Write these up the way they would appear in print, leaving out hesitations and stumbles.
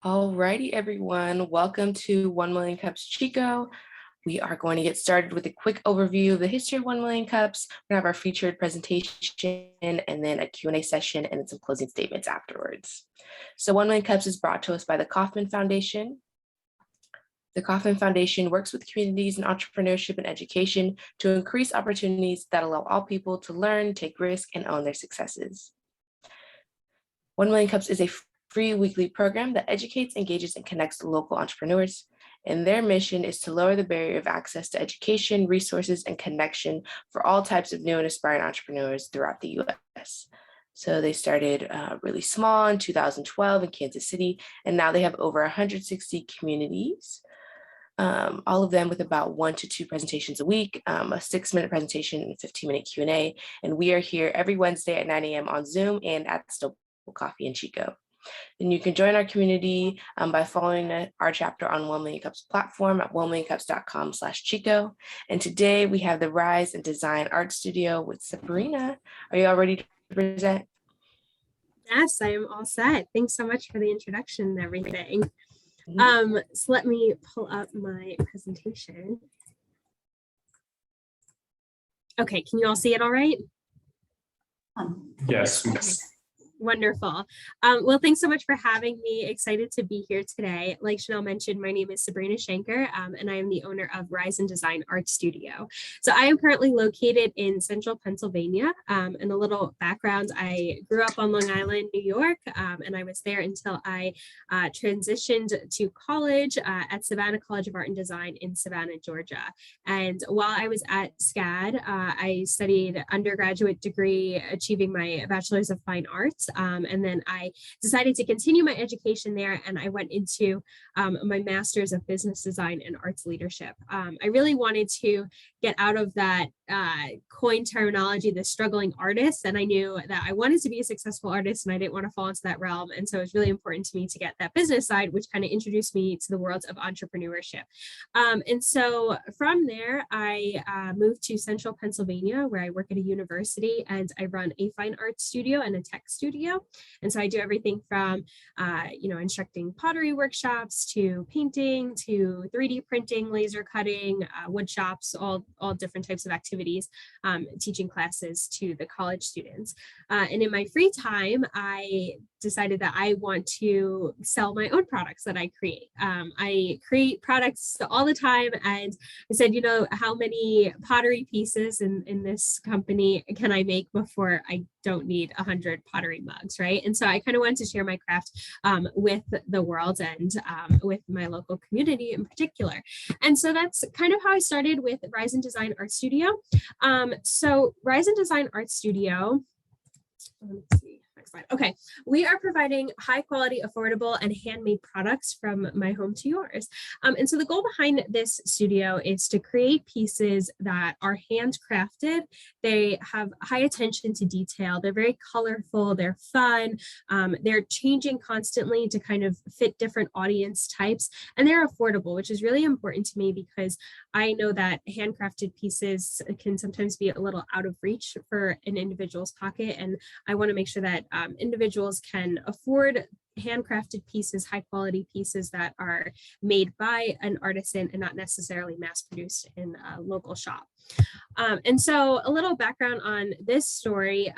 Alrighty, everyone. Welcome to 1 Million Cups Chico. We are going to get started with a quick overview of the history of 1 Million Cups. We're going to have our featured presentation and then a Q&A session and then some closing statements afterwards. So 1 Million Cups is brought to us by the Kauffman Foundation. The Kauffman Foundation works with communities in entrepreneurship and education to increase opportunities that allow all people to learn, take risks, and own their successes. 1 Million Cups is a free weekly program that educates, engages, and connects local entrepreneurs. And their mission is to lower the barrier of access to education, resources, and connection for all types of new and aspiring entrepreneurs throughout the US. So they started really small in 2012 in Kansas City, and now they have over 160 communities, all of them with about 1 to 2 presentations a week, a 6-minute presentation and a 15-minute Q&A. And we are here every Wednesday at 9 a.m. on Zoom and at Still Coffee in Chico. Then you can join our community by following our chapter on 1 Million Cups platform at 1millioncups.com/Chico. And today we have the Rise and Design Art Studio with Sabrina. Are you all ready to present? Yes, I am all set. Thanks so much for the introduction and everything. So let me pull up my presentation. Okay, can you all see it all right? Yes. Okay. Wonderful. Well, thanks so much for having me. Excited to be here today. Like Chanel mentioned, my name is Sabrina Shanker, and I am the owner of Rise and Design Art Studio. So I am currently located in central Pennsylvania. And a little background, I grew up on Long Island, New York, and I was there until I transitioned to college at Savannah College of Art and Design in Savannah, Georgia. And while I was at SCAD, I studied undergraduate degree, achieving my Bachelor's of Fine Arts. And then I decided to continue my education there, and I went into my Master's of Business Design and Arts Leadership. I really wanted to get out of that coin terminology, the struggling artist, and I knew that I wanted to be a successful artist and I didn't want to fall into that realm. And so it was really important to me to get that business side, which kind of introduced me to the world of entrepreneurship. And so from there, I moved to central Pennsylvania, where I work at a university, and I run a fine art studio and a tech studio. And so I do everything from, instructing pottery workshops to painting, to 3D printing, laser cutting, wood shops, all different types of activities, teaching classes to the college students. And in my free time, I decided that I want to sell my own products that I create. I create products all the time. And I said, how many pottery pieces in this company can I make before I don't need 100 pottery mugs, right? And so I kind of wanted to share my craft with the world and with my local community in particular. And so that's kind of how I started with Rise and Design Art Studio. So Rise and Design Art Studio, let's see. Okay, we are providing high quality, affordable, and handmade products from my home to yours. And so the goal behind this studio is to create pieces that are handcrafted. They have high attention to detail. They're very colorful. They're fun. They're changing constantly to kind of fit different audience types, and they're affordable, which is really important to me because I know that handcrafted pieces can sometimes be a little out of reach for an individual's pocket, and I want to make sure that individuals can afford handcrafted pieces, high quality pieces that are made by an artisan and not necessarily mass produced in a local shop. And so a little background on this story,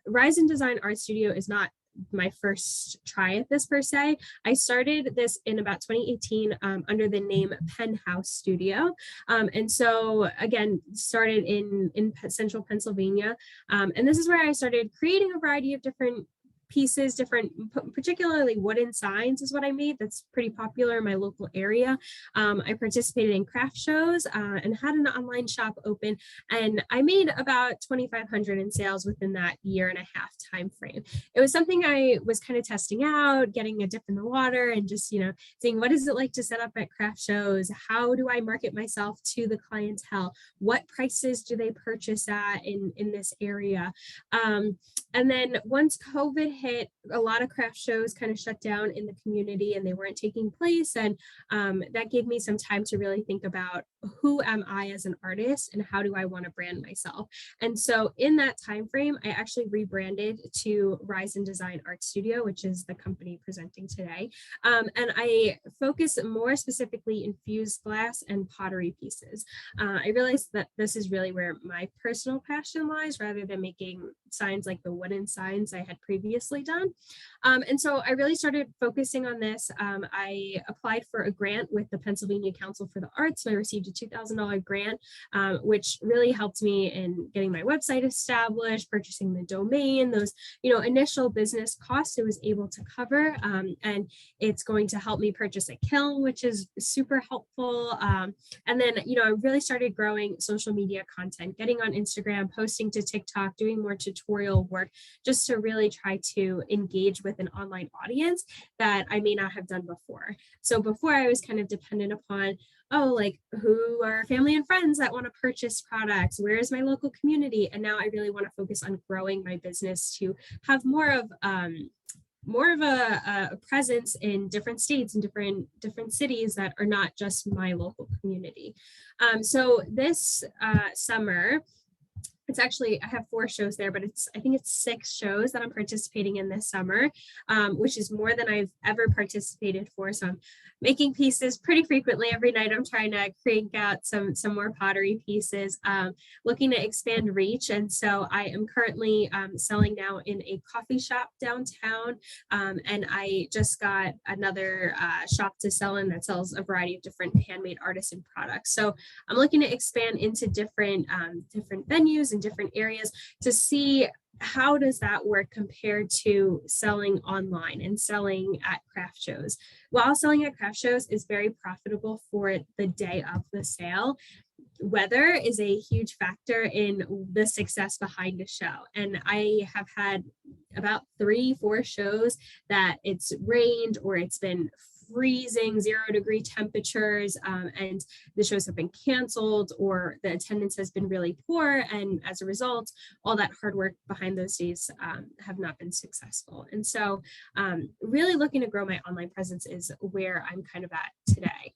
Rise and Design Art Studio is not my first try at this per se. I started this in about 2018 under the name Penthouse Studio. And so again, started in central Pennsylvania. And this is where I started creating a variety of different pieces, particularly wooden signs is what I made. That's pretty popular in my local area. I participated in craft shows and had an online shop open, and I made about 2,500 in sales within that 1.5 year time frame. It was something I was kind of testing out, getting a dip in the water, and just seeing what is it like to set up at craft shows. How do I market myself to the clientele? What prices do they purchase at in this area? And then once COVID hit, a lot of craft shows kind of shut down in the community and they weren't taking place. And that gave me some time to really think about who am I as an artist and how do I want to brand myself. And so in that time frame, I actually rebranded to Rise and Design Art Studio, which is the company presenting today. And I focus more specifically in fused glass and pottery pieces. I realized that this is really where my personal passion lies rather than making signs like the wooden signs I had previously done. And so I really started focusing on this. I applied for a grant with the Pennsylvania Council for the Arts. So I received a $2,000 grant, which really helped me in getting my website established, purchasing the domain, those, initial business costs it was able to cover. And it's going to help me purchase a kiln, which is super helpful. And then, I really started growing social media content, getting on Instagram, posting to TikTok, doing more tutorial work, just to really try to engage with an online audience that I may not have done before. So before I was kind of dependent upon, like who are family and friends that want to purchase products? Where is my local community? And now I really want to focus on growing my business to have more of a presence in different states and different cities that are not just my local community. So this summer, I have 4 shows there, but I think it's 6 shows that I'm participating in this summer, which is more than I've ever participated for. So I'm making pieces pretty frequently. Every night I'm trying to crank out some more pottery pieces, looking to expand reach. And so I am currently selling now in a coffee shop downtown. And I just got another shop to sell in that sells a variety of different handmade artisan products. So I'm looking to expand into different venues and different areas to see how does that work compared to selling online and selling at craft shows. While selling at craft shows is very profitable for the day of the sale, weather is a huge factor in the success behind a show. And I have had about 3-4 shows that it's rained or it's been freezing 0-degree temperatures, and the shows have been canceled or the attendance has been really poor, and as a result all that hard work behind those days have not been successful. And so really looking to grow my online presence is where I'm kind of at today.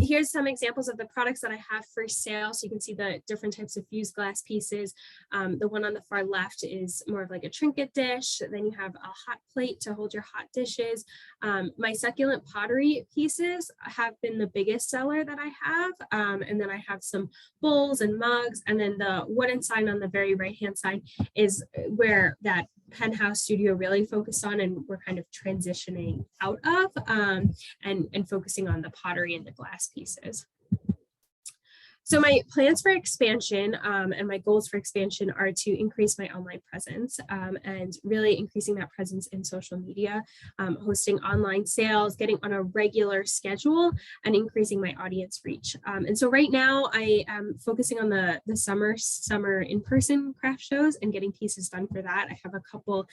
Here's some examples of the products that I have for sale. So you can see the different types of fused glass pieces. The one on the far left is more of like a trinket dish. Then you have a hot plate to hold your hot dishes. My succulent pottery pieces have been the biggest seller that I have. And then I have some bowls and mugs. And then the wooden sign on the very right-hand side is where that penthouse studio really focused on, and we're kind of transitioning out of and focusing on the pottery and the glass pieces. So my plans for expansion and my goals for expansion are to increase my online presence and really increasing that presence in social media, hosting online sales, getting on a regular schedule, and increasing my audience reach. And so right now I am focusing on the summer in-person craft shows and getting pieces done for that. I have a couple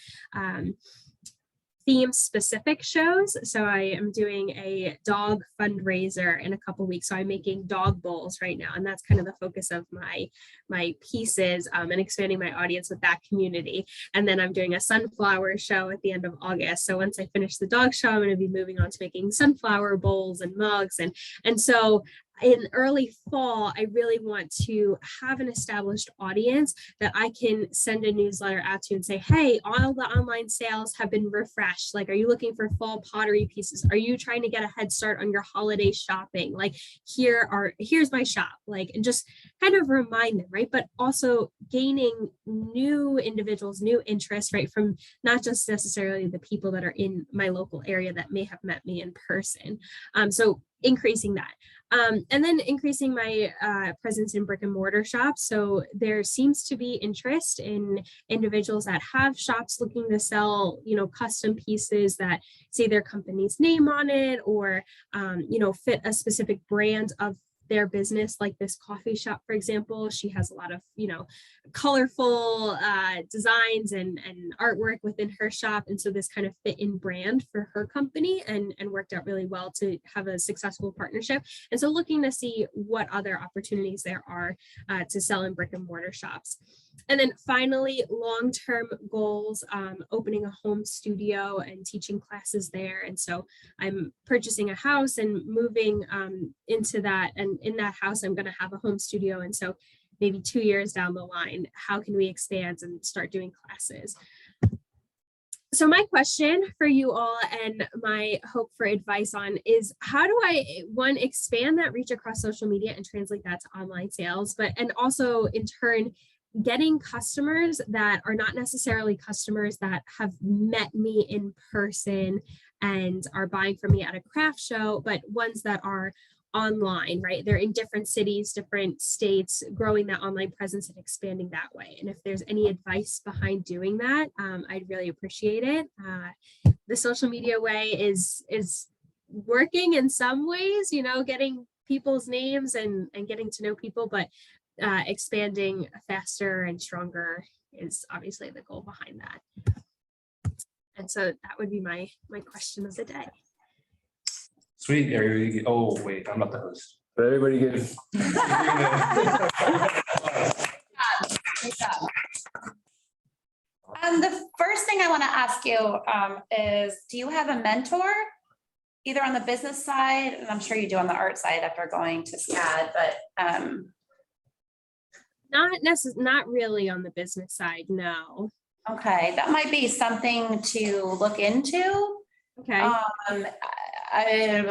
theme specific shows. So I am doing a dog fundraiser in a couple weeks. So I'm making dog bowls right now. And that's kind of the focus of my pieces and expanding my audience with that community. And then I'm doing a sunflower show at the end of August. So once I finish the dog show, I'm going to be moving on to making sunflower bowls and mugs. And so in early fall, I really want to have an established audience that I can send a newsletter out to and say, hey, all the online sales have been refreshed. Like, are you looking for fall pottery pieces? Are you trying to get a head start on your holiday shopping? Like, here's my shop, like, and just kind of remind them, right? But also gaining new individuals, new interests, right? From not just necessarily the people that are in my local area that may have met me in person. So increasing that. And then increasing my presence in brick and mortar shops. So there seems to be interest in individuals that have shops looking to sell, custom pieces that say their company's name on it or, fit a specific brand of their business, like this coffee shop, for example. She has a lot of, colorful designs and artwork within her shop. And so this kind of fit in brand for her company and worked out really well to have a successful partnership. And so looking to see what other opportunities there are to sell in brick and mortar shops. And then finally, long-term goals, opening a home studio and teaching classes there. And so I'm purchasing a house and moving into that. And in that house, I'm going to have a home studio. And so maybe 2 years down the line, how can we expand and start doing classes? So my question for you all and my hope for advice on is, how do I, one, expand that reach across social media and translate that to online sales, and also in turn, getting customers that are not necessarily customers that have met me in person and are buying from me at a craft show, but ones that are online, right? They're in different cities, different states, growing that online presence and expanding that way. And if there's any advice behind doing that, I'd really appreciate it. The social media way is working in some ways, getting people's names and getting to know people, but expanding faster and stronger is obviously the goal behind that. And so that would be my question of the day. Sweet. Oh, wait, I'm not the host. But everybody good. The first thing I want to ask you is, do you have a mentor, either on the business side, and I'm sure you do on the art side after going to SCAD, but not really on the business side, no. okay, that might be something to look into. Okay. I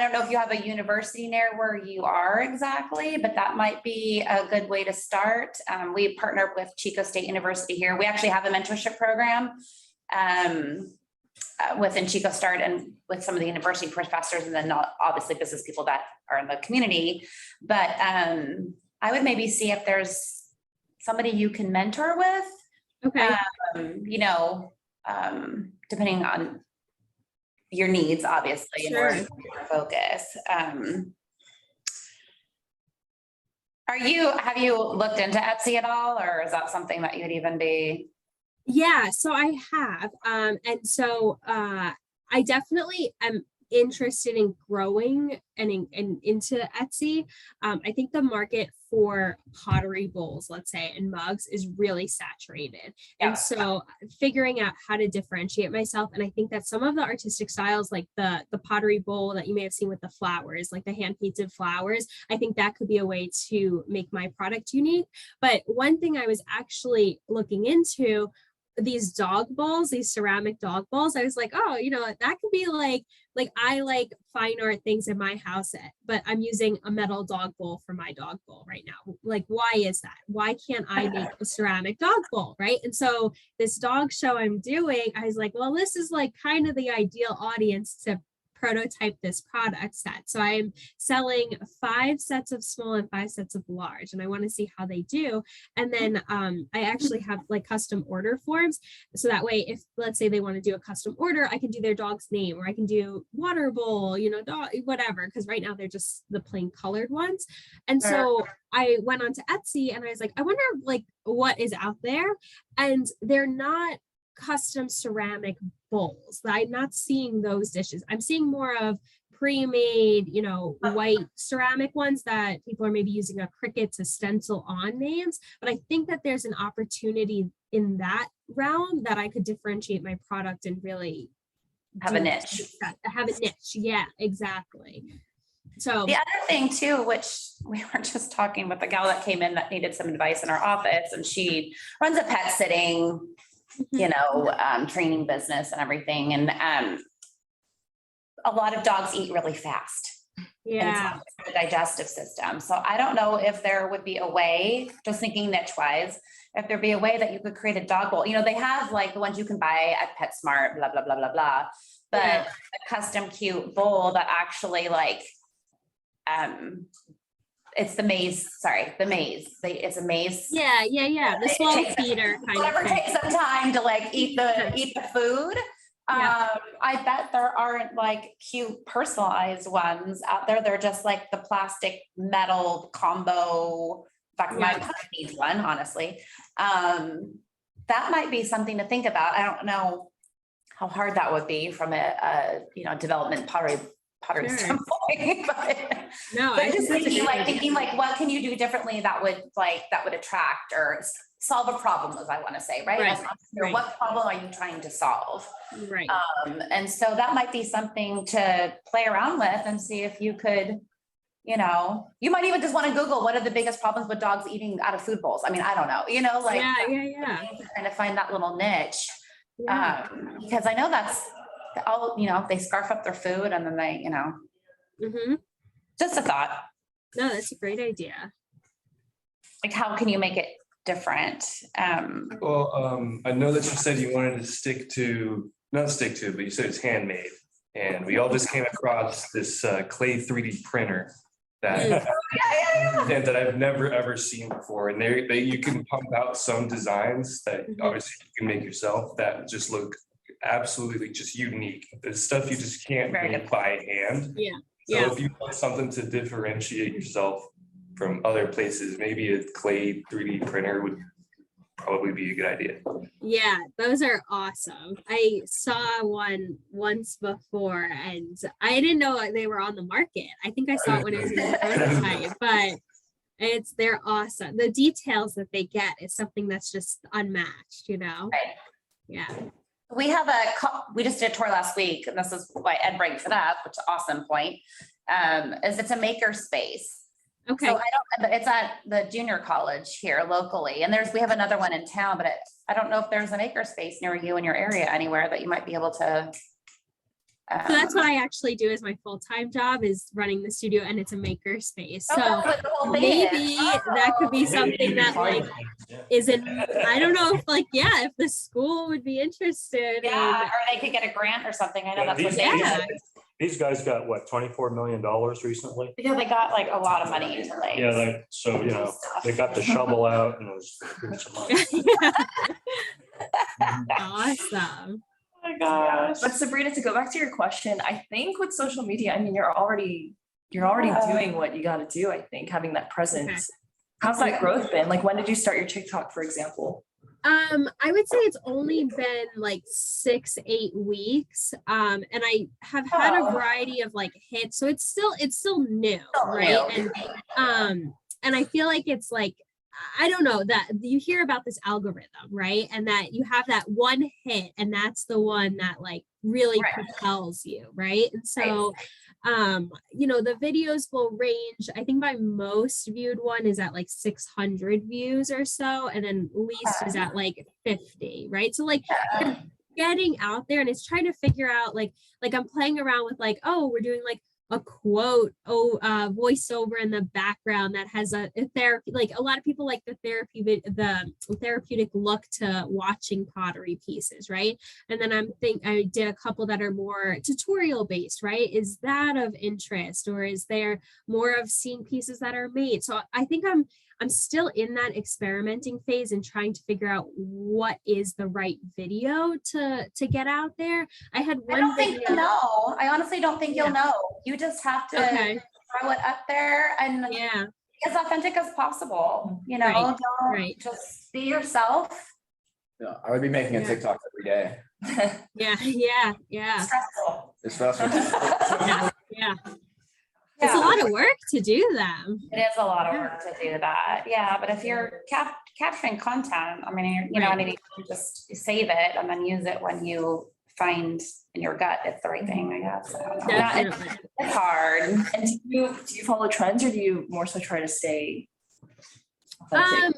don't know if you have a university near where you are exactly, but that might be a good way to start. We partnered with Chico State University here. We actually have a mentorship program within Chico Start and with some of the university professors, and then obviously business people that are in the community. But I would maybe see if there's somebody you can mentor with. Okay. Depending on your needs, obviously, Sure. and where your focus. Have you looked into Etsy at all, or is that something that you'd even be? Yeah, so I have. And so I definitely am interested in growing and into Etsy. I think the market for pottery bowls, let's say, and mugs is really saturated. Yeah. And so figuring out how to differentiate myself. And I think that some of the artistic styles, like the pottery bowl that you may have seen with the flowers, like the hand painted flowers, I think that could be a way to make my product unique. But one thing I was actually looking into, these dog bowls, these ceramic dog bowls, I was like, oh, that could be like I like fine art things in my house, but I'm using a metal dog bowl for my dog bowl right now. Like, why is that? Why can't I make a ceramic dog bowl, right? And so this dog show I'm doing, I was like, well, this is like kind of the ideal audience to prototype this product set. So I'm selling 5 sets of small and 5 sets of large, and I want to see how they do. And then I actually have like custom order forms. So that way, if let's say they want to do a custom order, I can do their dog's name, or I can do water bowl, dog, whatever, because right now they're just the plain colored ones. And so I went onto Etsy and I was like, I wonder like what is out there. And they're not custom ceramic bowls. I'm not seeing those dishes. I'm seeing more of pre-made, white ceramic ones that people are maybe using a Cricut to stencil on names. But I think that there's an opportunity in that realm that I could differentiate my product and really Have a niche. Have a niche. Yeah, exactly. So the other thing too, which we were just talking with the gal that came in that needed some advice in our office, and she runs a pet sitting training business and everything. And a lot of dogs eat really fast. Yeah. The digestive system. So I don't know if there would be a way, just thinking niche wise, if there'd be a way that you could create a dog bowl. They have like the ones you can buy at PetSmart, blah, blah, blah, blah, blah. But a custom cute bowl that actually like, it's the maze. It's a maze. Yeah. The slow feeder kind Whatever of thing. takes some time to like eat the food. Yeah. I bet there aren't like cute personalized ones out there. They're just like the plastic metal combo. In fact, my pet needs one, honestly. That might be something to think about. I don't know how hard that would be from a development pottery Sure. standpoint. No, But I just think that's a thinking great like, idea. what can you do differently that would attract or solve a problem, as I want to say, right? Right, As an entrepreneur, right. what problem are you trying to solve? Right. And so that might be something to play around with and see if you could, you might even just want to Google what are the biggest problems with dogs eating out of food bowls. I mean, I don't know, Yeah. trying to find that little niche. Yeah. Because I know that's all, they scarf up their food and then they, Mm-hmm. just a thought, No, that's a great idea. like how can you make it different? Well, I know that you said you wanted to not stick to, but you said it's handmade. And we all just came across this clay 3D printer that and that I've never ever seen before. And you can pump out some designs that obviously you can make yourself that just look absolutely just unique. There's stuff you just can't Very make good. by hand. Yeah. So Yeah. if you want something to differentiate yourself from other places, maybe a clay 3D printer would probably be a good idea. Yeah, those are awesome. I saw one once before and I didn't know they were on the market. I think I saw it when it was in the prototype, but they're awesome. The details that they get is something that's just unmatched, Right. Yeah. We have we just did a tour last week, and this is why Ed brings it up, which is an awesome point, is it's a maker space. Okay. So it's at the junior college here locally, and we have another one in town, but I don't know if there's a maker space near you in your area anywhere that you might be able to. So that's what I actually do as my full-time job is running the studio, and it's a maker space. So that's what the whole thing maybe is. that could be something that like isn't, I don't know if if the school would be interested. Yeah, or they could get a grant or something. I know that's what These- they Yeah. These guys got what, $24 million recently? because they got like a lot of money into like. Yeah, they got the shovel out and it was. Awesome. Oh my gosh. But Sabrina, to go back to your question, I think with social media, I mean, you're already doing what you got to do. I think having that presence. Okay. How's that growth been? Like, when did you start your TikTok, for example? I would say it's only been like 6-8 weeks. And I have had a variety of like hits. So it's still new, right? And I feel like it's like, I don't know, that you hear about this algorithm, right? And that you have that one hit and that's the one that like really propels you, right? And so the videos will range, I think my most viewed one is at like 600 views or so, and then least is at like 50, right? So like you're getting out there and it's trying to figure out like I'm playing around with like, oh, we're doing like a quote, voiceover in the background that has a therapy, like a lot of people like the therapeutic look to watching pottery pieces, right? And then I did a couple that are more tutorial based, right? Is that of interest, or is there more of seeing pieces that are made? So I think I'm still in that experimenting phase and trying to figure out what is the right video to get out there. I had one I don't video. think you'll know. I honestly don't think you'll know. You just have to throw it up there and be as authentic as possible. Don't just be yourself. Yeah, I would be making a TikTok every day. Yeah. Stressful. It's stressful. Yeah. It's a lot of work to do them. It is a lot of work to do that. Yeah, but if you're capturing content, I mean, you can just save it and then use it when you find in your gut it's the right thing, I guess. I don't know. Definitely. It's hard. And do you follow trends, or do you more so try to stay authentic?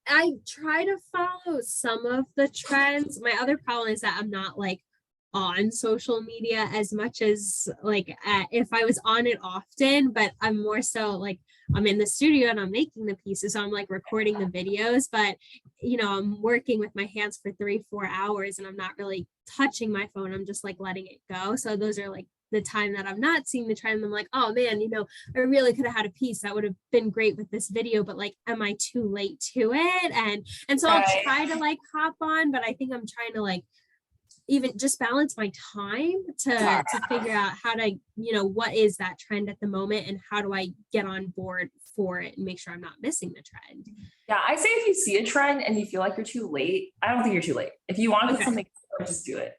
I try to follow some of the trends. My other problem is that I'm not like on social media as much as like if I was on it often, but I'm more so like I'm in the studio and I'm making the pieces, so I'm like recording the videos, but I'm working with my hands for 3-4 hours and I'm not really touching my phone. I'm just like letting it go. So those are like the time that I'm not seeing the trend. I'm like, oh man, I really could have had a piece that would have been great with this video, but like, am I too late to it? And so I'll try to like hop on, but I think I'm trying to like even just balance my time to figure out how to, what is that trend at the moment and how do I get on board for it and make sure I'm not missing the trend. Yeah, I say if you see a trend and you feel like you're too late, I don't think you're too late. If you want to put something, just do it.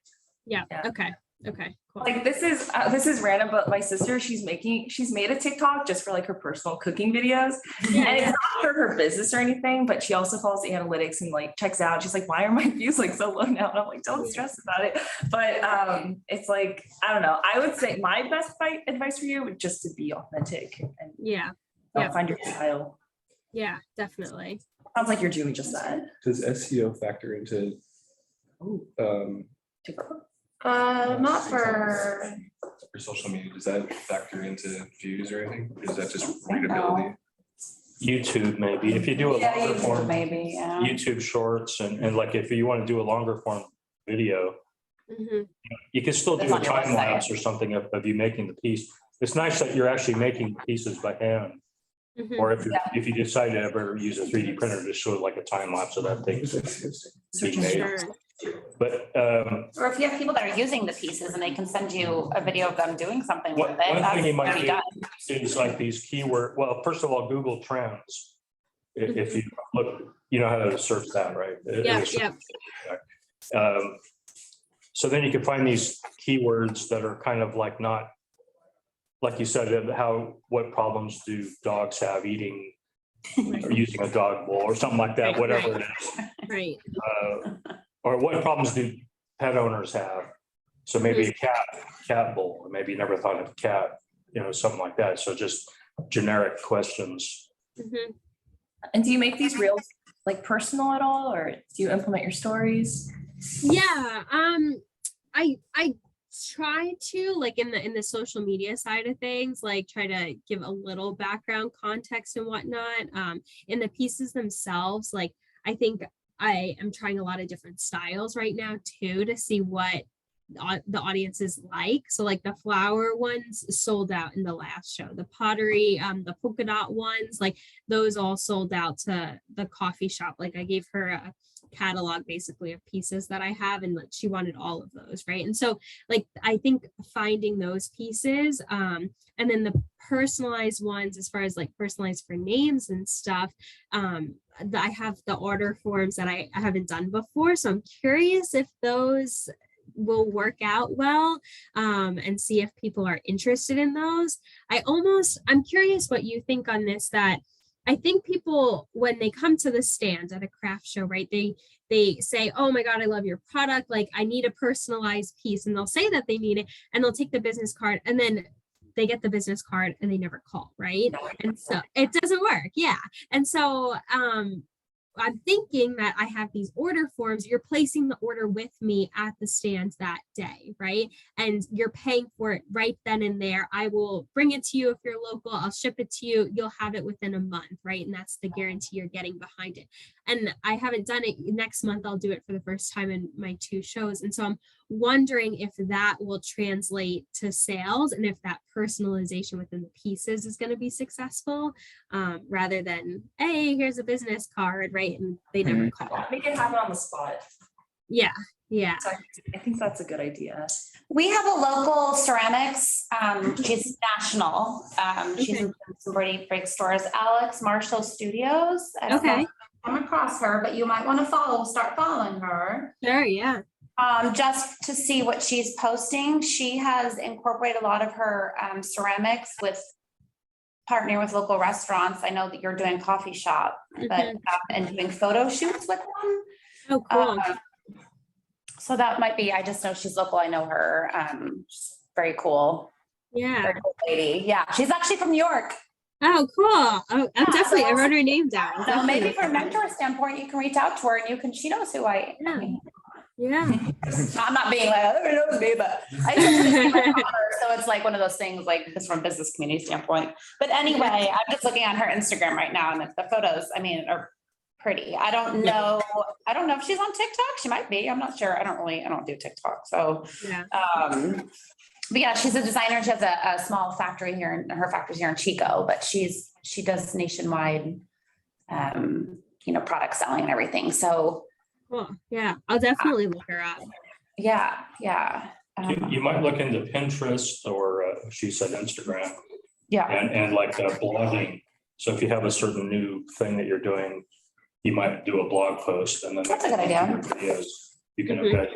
Yeah. Okay. Okay, cool. Like this is random, but my sister, she's made a TikTok just for like her personal cooking videos. And it's not for her business or anything, but she also follows the analytics and like checks out. She's like, why are my views like so low now? And I'm like, don't stress about it. But it's like, I don't know. I would say my best advice for you would just to be authentic and find your style. Yeah, definitely. Sounds like you're doing just that. Does SEO factor into? Not for, For social media, does that factor into views or anything? Or is that just readability? YouTube, maybe, if you do a longer form, maybe, yeah. YouTube shorts and like if you want to do a longer form video, you can still do That's a on your time website. lapse or something of you making the piece. It's nice that you're actually making pieces by hand. Or if you decide to ever use a 3D printer to show like a time lapse of that thing being made. Sure. But Or if you have people that are using the pieces and they can send you a video of them doing something with One it, thing that's you might already do done. is like these keyword, well, first of all, Google Trends. If you look, you know how to search that, right? Yeah, yeah. So then you can find these keywords that are kind of like not, like you said, what problems do dogs have eating or using a dog bowl or something like that, Right, whatever right. it is. Right. Or what problems do pet owners have? So maybe a cat bowl, or maybe you never thought of a cat, something like that. So just generic questions. And do you make these reels like personal at all, or do you implement your stories? Yeah. I try to, like, in the social media side of things, like try to give a little background context and whatnot. In the pieces themselves, like I think I am trying a lot of different styles right now too, to see what the audience is like. So like the flower ones sold out in the last show, the pottery, the polka dot ones, like those all sold out to the coffee shop. Like I gave her a catalog basically of pieces that I have, and like she wanted all of those, right? And so like I think finding those pieces, and then the personalized ones, as far as like personalized for names and stuff, I have the order forms that I haven't done before, so I'm curious if those will work out well, and see if people are interested in those. I'm curious what you think on this, that I think people, when they come to the stand at a craft show, right, they say, oh my God, I love your product. Like I need a personalized piece, and they'll say that they need it, and they'll take the business card, and then they get the business card and they never call, right? And so it doesn't work. Yeah. And so, I'm thinking that I have these order forms. You're placing the order with me at the stand that day, right? And you're paying for it right then and there. I will bring it to you if you're local. I'll ship it to you. You'll have it within a month, right? And that's the guarantee you're getting behind it. And I haven't done it. Next month, I'll do it for the first time in my 2 shows. And so I'm wondering if that will translate to sales, and if that personalization within the pieces is going to be successful, rather than, hey, here's a business card, right? And they never call. Make it happen on the spot. Yeah. So I think that's a good idea. We have a local ceramics, she's national. She's in some pretty big stores, Alex Marshall Studios. I don't know if you've come across her, but you might want to start following her. Sure, yeah. Just to see what she's posting. She has incorporated a lot of her ceramics with partnering with local restaurants. I know that you're doing coffee shop, but and doing photo shoots with them. Oh, cool. So that might be, I just know she's local. I know her. She's very cool. Yeah. Very cool lady. Yeah. She's actually from New York. Oh, cool. Oh, I'm definitely, I wrote her name down. So maybe from a mentor standpoint, you can reach out to her and she knows who I am. Yeah. I'm not being like, oh, it knows me, but I just so it's like one of those things, like just from a business community standpoint. But anyway, I'm just looking on her Instagram right now, and the photos, I mean, are pretty. I don't know if she's on TikTok. She might be. I'm not sure. I don't do TikTok. So Yeah. but yeah, she's a designer. She has a small factory here, and her factory's here in Chico, but she does nationwide product selling and everything. So Cool. Yeah. I'll definitely look her up. yeah. You might look into Pinterest or she said Instagram. Yeah. And like blogging. So if you have a certain new thing that you're doing, you might do a blog post, and then That's a good idea. videos. You can embed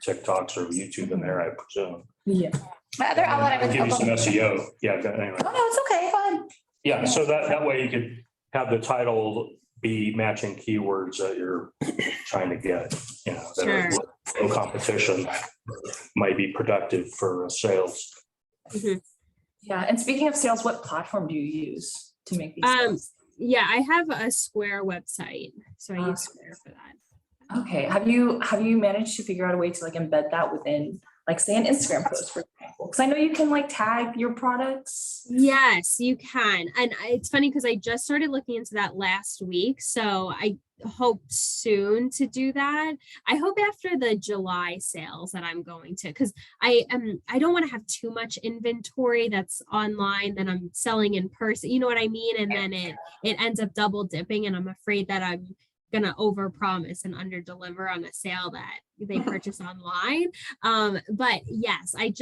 TikToks or YouTube in there, I presume. Yeah. My other outlet I It'll was. give you some SEO. Yeah, but anyway. Oh, no, it's okay, go ahead. Yeah, so that way you could have the title be matching keywords that you're trying to get, you know, that are Sure. low competition, might be productive for sales. Yeah. And speaking of sales, what platform do you use to make these? Um, sales? Yeah, I have a Square website, so I use Square for that. Okay. Have you managed to figure out a way to like embed that within, like, say, an Instagram post, for example? Because I know you can like tag your products. Yes, you can. And it's funny because I just started looking into that last week. So I hope soon to do that. I hope after the July sales that I'm going to, because I don't want to have too much inventory that's online that I'm selling in person. You know what I mean? And then it ends up double dipping, and I'm afraid that I'm gonna overpromise and underdeliver on a sale that they purchase online. But yes, I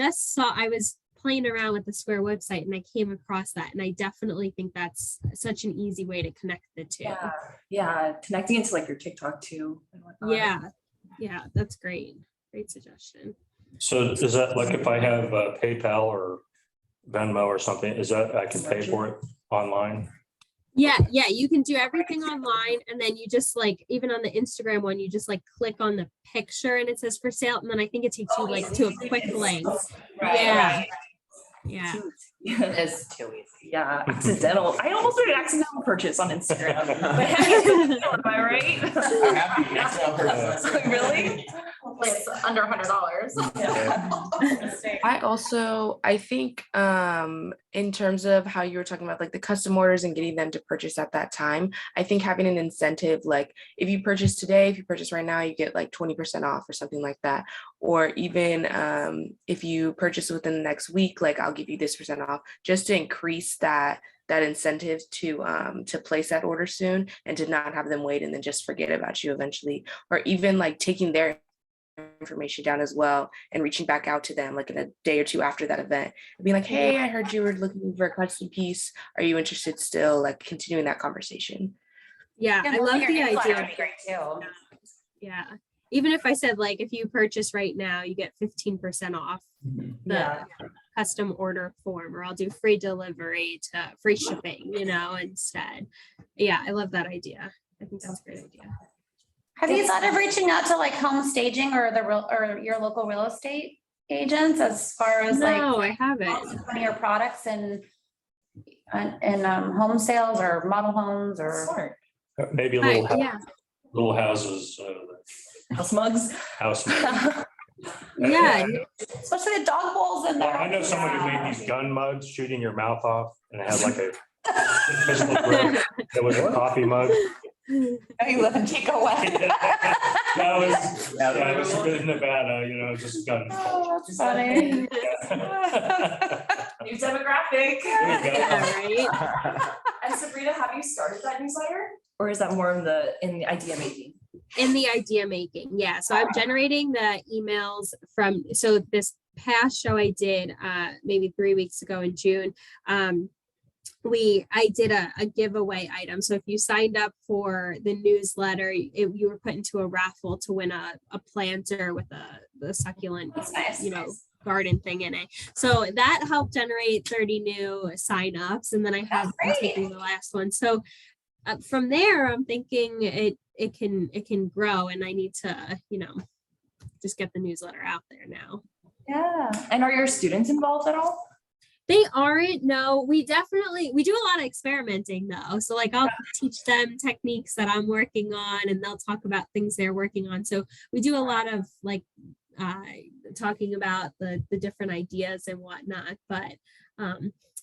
was playing around with the Square website and I came across that, and I definitely think that's such an easy way to connect the two. Yeah. Yeah. Connecting it to like your TikTok too. And whatnot. Yeah, that's great. Great suggestion. So is that like if I have PayPal or Venmo or something, is that I can pay for it online? Yeah, you can do everything online, and then you just like, even on the Instagram one, you just like click on the picture and it says for sale, and then I think it takes you like to a quick link. Yeah. Yeah. It's too easy. Yeah, accidental. I almost did an accidental purchase on Instagram. But hey, am I right? I'm happy to get some person. Really? Hopefully it's under $100. I think in terms of how you were talking about like the custom orders and getting them to purchase at that time, I think having an incentive, like if you purchase today, if you purchase right now, you get like 20% off or something like that. Or even if you purchase within the next week, like I'll give you this % off, just to increase that incentive to place that order soon and to not have them wait and then just forget about you eventually. Or even like taking their information down as well and reaching back out to them like in a day or two after that event and being like, hey, I heard you were looking for a custom piece. Are you interested still? Like continuing that conversation. Yeah, I love the idea. Would be great too. Yeah. Even if I said like, if you purchase right now, you get 15% off the Yeah. custom order form, or I'll do free delivery to free shipping, instead. Yeah, I love that idea. I think that's a great idea. Have you thought of reaching out to like home staging or or your local real estate agents as far as No, like I haven't. one of your products and home sales or model homes or? Smart. Maybe a Yeah. little houses, House mugs. house. Yeah. Especially the dog bowls in there. I know someone who made these gun mugs, shooting your mouth off, and it had like a pistol grip. It was a coffee mug. Oh, you live in Chico West. It was in Nevada, just gun. Oh, that's funny. New demographic. Yeah, right. And Sabrina, have you started that newsletter? Or is that more in the idea making? In the idea making, yeah. So I'm generating the emails so this past show I did maybe 3 weeks ago in June. I did a giveaway item. So if you signed up for the newsletter, you were put into a raffle to win a planter with the succulent, Nice. garden thing in it. So that helped generate 30 new signups, and then I have been taking the last one. So from there, I'm thinking it can grow, and I need to just get the newsletter out there now. Yeah. And are your students involved at all? They aren't. No, we do a lot of experimenting though. So like I'll teach them techniques that I'm working on, and they'll talk about things they're working on. So we do a lot of like talking about the different ideas and whatnot, but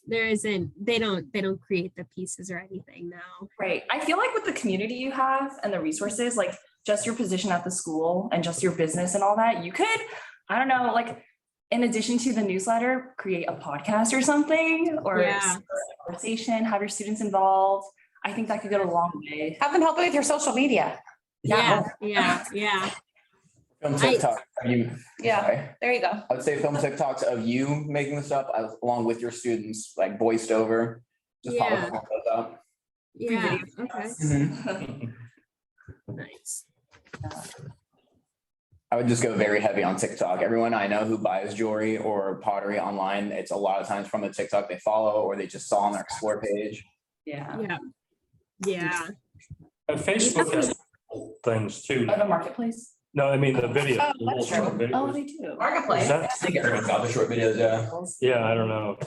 they don't create the pieces or anything now. Right. I feel like with the community you have and the resources, like just your position at the school and just your business and all that, you could, I don't know, like in addition to the newsletter, create a podcast or something, or start a conversation, have your students involved. I think that could go a long way. Have them help you with your social media. Yeah. Film TikTok. Yeah, there you go. I would say film TikToks of you making the stuff along with your students, like voiced over. Just Yeah. follow those up. Yeah. Okay. Mhm. Nice. I would just go very heavy on TikTok. Everyone I know who buys jewelry or pottery online, it's a lot of times from the TikTok they follow or they just saw on their explore page. Yeah. Yeah. Yeah. And Facebook has things too. Oh, the marketplace? No, I mean the video. Oh, the little that's short true. video. Oh, they do. Marketplace. Is that- I think everyone's got the short videos, yeah. Yeah, I don't know.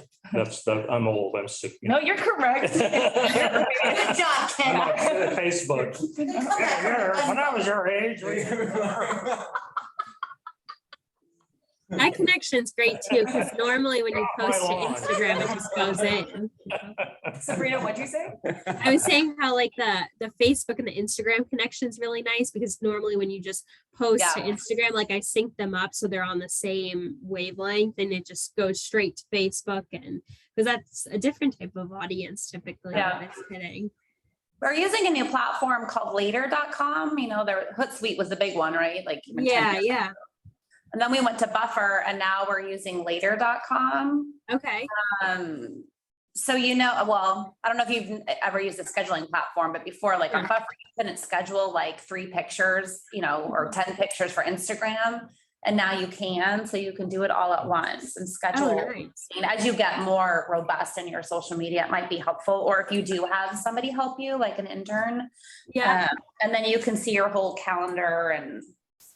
I'm old. I'm sick. No, you're correct. Good job, I'm on Ken. Facebook. When I was your age. That connection's great too, because normally when you post to My lawn. Instagram, it just goes in. Sabrina, what'd you say? I was saying how like the Facebook and the Instagram connection's really nice because normally when you just post to Yeah. Instagram, like I sync them up so they're on the same wavelength and it just goes straight to Facebook, and because that's a different type of audience typically. Yeah. When it's hitting. We're using a new platform called later.com. You know, their Hootsuite was the big one, right? Like even 10 Yeah, years yeah. ago. And then we went to Buffer and now we're using later.com. Okay. Um, so, you know, well, I don't know if you've ever used a scheduling platform, but before, like on Sure. Buffer, you couldn't schedule like 3 pictures, you know, or 10 pictures for Instagram. And now you can, so you can do it all at once and schedule. Oh, nice. And as you get more robust in your social media, it might be helpful. Or if you do have somebody help you, like an intern, Yeah. and then you can see your whole calendar, and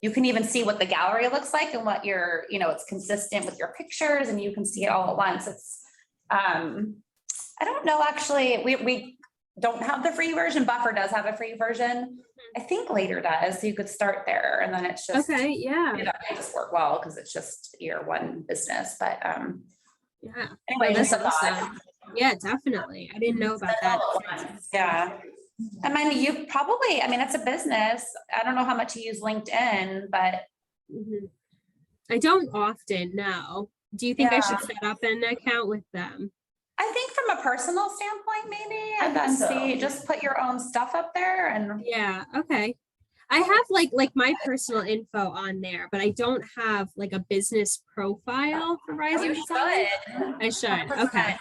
you can even see what the gallery looks like and what your, you know, it's consistent with your pictures and you can see it all at once. It's, I don't know, actually, we don't have the free version. Buffer does have a free version. I think Later does, so you could start there and then it's just, Okay. Yeah. you know, it just work well because it's just your one business, but, Yeah. anyway, That's just a thought. awesome. Yeah, definitely. I didn't know about that. Yeah. I mean, you probably, I mean, it's a business. I don't know how much you use LinkedIn, but Mhm. I don't often know. Do you think I should Yeah. set up an account with them? I think from a personal standpoint, maybe, I and think then so. see, just put your own stuff up there and, Yeah, okay. I have like my personal info on there, but I don't have like a business profile for Rise you and Design. should. I should. Okay.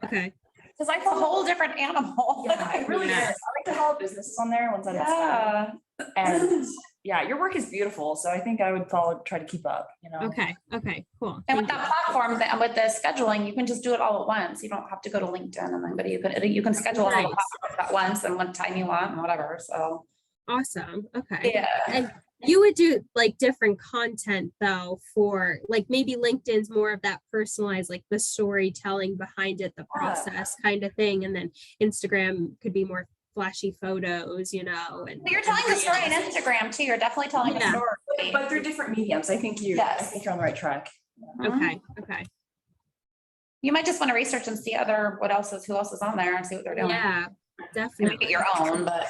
Okay. Because I It's a follow, whole different animal. yeah, it really is. Yeah. I like to follow businesses on there once I get Yeah. started. And yeah, your work is beautiful. So I think I would try to keep up, you know? Okay. Okay. Cool. And with Thank you. that platform, with the scheduling, you can just do it all at once. You don't have to go to LinkedIn and then, but you can schedule it all Nice. at once and what time you want and whatever, so, Awesome. Okay. yeah. And you would do like different content though for like maybe LinkedIn's more of that personalized, like the storytelling behind it, the process kind of thing. And then Instagram could be more flashy photos, you know, and But you're telling the story on reels. Instagram too. You're definitely telling a Yeah. story. But through different mediums, I think I Yes. think you're on the right track. Okay. Okay. You might just want to research and see who else is on there and see what they're doing. Yeah, You make definitely. it your own, but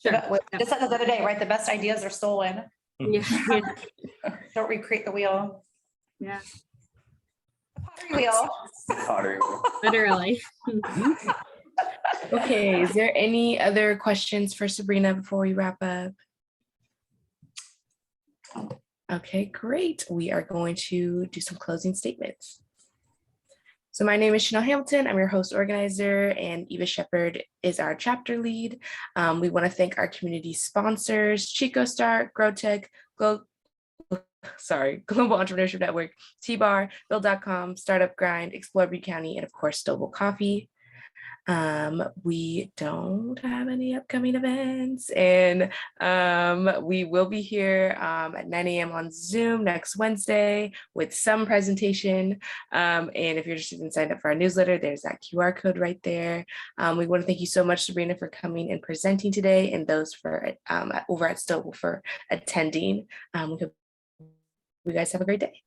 Sure. just like the other day, right? The best ideas are stolen. Yeah. Don't recreate the wheel. Yeah. The pottery wheel. Pottery. Literally. Okay, is there any other questions for Sabrina before we wrap up? Okay, great. We are going to do some closing statements. So my name is Chanel Hamilton. I'm your host organizer, and Eva Shepherd is our chapter lead. We want to thank our community sponsors, Chico Star, GrowTech, Global Entrepreneurship Network, T-Bar, Build.com, Startup Grind, Explore Butte County, and of course, Stoble Coffee. We don't have any upcoming events, and we will be here at 9 a.m. on Zoom next Wednesday with some presentation. And if you're interested in signing up for our newsletter, there's that QR code right there. We want to thank you so much, Sabrina, for coming and presenting today, and those for over at Stoble for attending. We hope you guys have a great day.